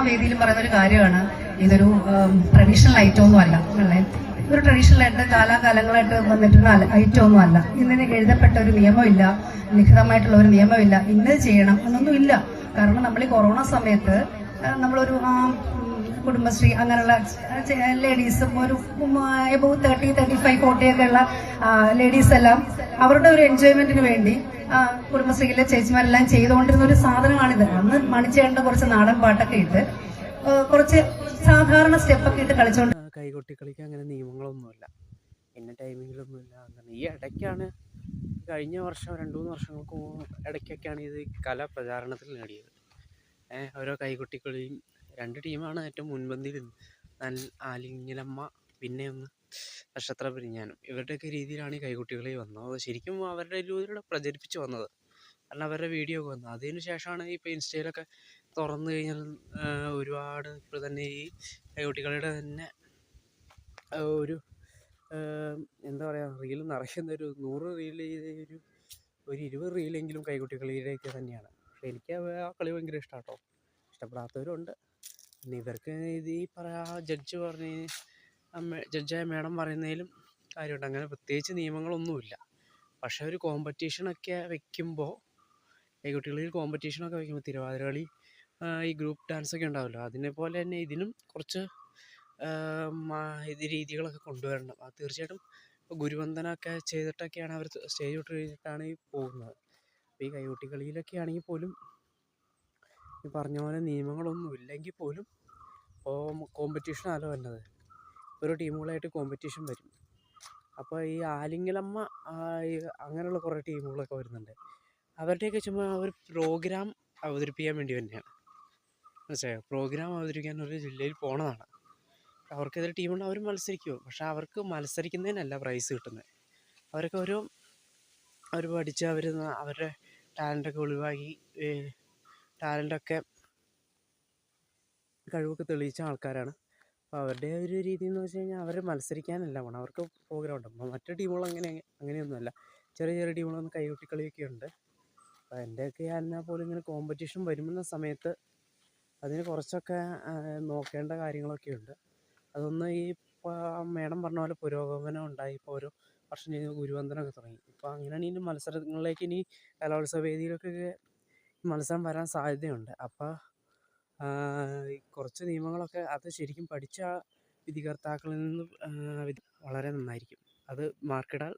വേദിയിലും പറയുന്ന ഒരു കാര്യമാണ്, ഇതൊരു ട്രഡീഷണൽ ഐറ്റം ഒന്നും അല്ല അല്ലേ. ഒരു ട്രഡീഷണൽ ആയിട്ട് കാലാകാലങ്ങളായിട്ട് വന്നിട്ടുള്ള ഐറ്റം ഒന്നും അല്ല. ഇതിന് എഴുതപ്പെട്ട ഒരു നിയമമില്ല, ലിഖിതമായിട്ടുള്ള ഒരു നിയമമില്ല, ഇന്നത് ചെയ്യണം എന്നൊന്നും ഇല്ല. കാരണം നമ്മൾ ഈ കൊറോണ സമയത്ത് നമ്മളൊരു കുടുംബശ്രീ അങ്ങനെയുള്ള ലേഡീസും ഒരു എബോവ് 30-35-40 ഒക്കെ ഉള്ള ലേഡീസ് എല്ലാം അവരുടെ ഒരു എൻജോയ്മെന്റിന് വേണ്ടി കുടുംബശ്രീയിലെ ചേച്ചിമാരെല്ലാം ചെയ്തുകൊണ്ടിരുന്ന ഒരു സാധനമാണിത്. അന്ന് മണിച്ചേണ്ട കുറച്ച് നാടൻ പാട്ടൊക്കെ ഇട്ട് കുറച്ച് സാധാരണ സ്റ്റെപ്പൊക്കെ ഇട്ട് കളിച്ചോണ്ട് കൈകൊട്ടി കളിക്കാൻ അങ്ങനെ നിയമങ്ങളൊന്നുമില്ല, പിന്നെ ടൈമിങ്ങിലൊന്നുമില്ല. അങ്ങനെ ഈ ഇടയ്ക്കാണ്, കഴിഞ്ഞ വർഷം 2-3 വർഷങ്ങൾക്ക് ഇടയ്ക്കൊക്കെയാണ് ഇത് കല പ്രചാരണത്തിൽ നേടിയത്. ഓരോ കൈകൊട്ടിക്കളിയും 2 ടീമാണ് ഏറ്റവും മുൻപന്തിയിൽ, ആലിങ്ങലമ്മ പിന്നെ ഒന്ന് നക്ഷത്ര പിരിഞ്ഞാനും. ഇവരുടെയൊക്കെ രീതിയിലാണ് ഈ കൈകൊട്ടികളി വന്നത്. അത് ശരിക്കും അവരുടെ രീതിയിലൂടെ പ്രചരിപ്പിച്ച് വന്നത്, കാരണം അവരുടെ വീഡിയോ ഒക്കെ വന്നത്. അതിന് ശേഷമാണ് ഇപ്പോൾ ഇൻസ്റ്റയിലൊക്കെ തുറന്നു കഴിഞ്ഞാൽ ഒരുപാട് ഇപ്പോൾ തന്നെ ഈ കൈകൊട്ടികളിയുടെ തന്നെ ഒരു എന്താ പറയുക, റീൽ നിറയ്ക്കുന്നൊരു 100 റീൽ ഒരു 20 റീലെങ്കിലും കൈകൊട്ടികളിയുടെയൊക്കെ തന്നെയാണ്. പക്ഷേ എനിക്ക് ആ കളി ഭയങ്കര ഇഷ്ടമാണ് കേട്ടോ. ഇഷ്ടപ്പെടാത്തവരുണ്ട്. പിന്നെ ഇവർക്ക് ഇത് ഈ ജഡ്ജായ മേഡം പറയുന്നതിലും കാര്യമുണ്ട്. അങ്ങനെ പ്രത്യേകിച്ച് നിയമങ്ങളൊന്നുമില്ല. പക്ഷേ ഒരു കോമ്പറ്റീഷനൊക്കെ വെക്കുമ്പോൾ, കൈകൊട്ടികളിൽ കോമ്പറ്റീഷനൊക്കെ വെക്കുമ്പോൾ, തിരുവാതിരകളി ഈ ഗ്രൂപ്പ് ഡാൻസൊക്കെ ഉണ്ടാവുമല്ലോ, അതിനെപ്പോലെ തന്നെ ഇതിനും കുറച്ച് രീതികളൊക്കെ കൊണ്ടുവരണം. അത് തീർച്ചയായിട്ടും ഇപ്പോൾ ഗുരുവന്ദനമൊക്കെ ചെയ്തിട്ടൊക്കെയാണ് അവർ സ്റ്റേജ് വിട്ട് കഴിഞ്ഞിട്ടാണ് ഈ പോകുന്നത്. അപ്പോൾ ഈ കൈകൊട്ടിക്കളിയിലൊക്കെ ആണെങ്കിൽ പോലും ഈ പറഞ്ഞ പോലെ നിയമങ്ങളൊന്നും ഇല്ലെങ്കിൽ പോലും കോമ്പറ്റീഷനാണല്ലോ വരുന്നത്. ഓരോ ടീമുകളായിട്ട് കോമ്പറ്റീഷൻ വരും. അപ്പോൾ ഈ ആലിങ്ങലമ്മ അങ്ങനെയുള്ള കുറേ ടീമുകളൊക്കെ വരുന്നുണ്ട്. അവരുടെയൊക്കെ ചുമ്മാ ഒരു പ്രോഗ്രാം അവതരിപ്പിക്കാൻ വേണ്ടി തന്നെയാണ്, മനസ്സിലായോ? പ്രോഗ്രാം അവതരിപ്പിക്കാൻ ഒരു ജില്ലയിൽ പോണതാണ്. അവർക്കെതിരെ ടീമുണ്ട്, അവർ മത്സരിക്കുമോ. പക്ഷെ അവർക്ക് മത്സരിക്കുന്നതിനല്ല പ്രൈസ് കിട്ടുന്നത്. അവരൊക്കെ അവർ പഠിച്ച് അവരുടെ ടാലൻ്റൊക്കെ ഒളിവാക്കി, ടാലൻ്റൊക്കെ കഴിവൊക്കെ തെളിയിച്ച ആൾക്കാരാണ്. അപ്പോൾ അവരുടെ ഒരു രീതി എന്ന് വെച്ച് കഴിഞ്ഞാൽ അവർ മത്സരിക്കാനല്ല പോകണം, അവർക്ക് പ്രോഗ്രാം ഉണ്ട്. അപ്പോൾ മറ്റു ടീമുകൾ അങ്ങനെയൊന്നുമല്ല. ചെറിയ ചെറിയ ടീമുകളൊന്നും കൈകൊട്ടിക്കളിയൊക്കെ ഉണ്ട്. അപ്പോൾ എൻ്റെയൊക്കെ എന്നാൽ പോലും ഇങ്ങനെ കോമ്പറ്റീഷൻ വരുന്ന സമയത്ത് അതിന് കുറച്ചൊക്കെ നോക്കേണ്ട കാര്യങ്ങളൊക്കെ ഉണ്ട്. അതൊന്ന് ഈ മേഡം പറഞ്ഞ പോലെ പുരോഗമനം ഉണ്ടായി. ഇപ്പോൾ ഓരോ വർഷം കഴിഞ്ഞ് ഗുരുവന്ദനമൊക്കെ തുടങ്ങി. ഇപ്പോൾ അങ്ങനെയാണ് ഇനി മത്സരങ്ങളിലേക്ക്, ഇനി കലോത്സവ വേദിയിലൊക്കെ മത്സരം വരാൻ സാധ്യതയുണ്ട്. അപ്പോൾ ഈ കുറച്ച് നിയമങ്ങളൊക്കെ അത് ശരിക്കും പഠിച്ച വിധികർത്താക്കളിൽ നിന്ന് വളരെ നന്നായിരിക്കും. അത് മാർക്കിടാൻ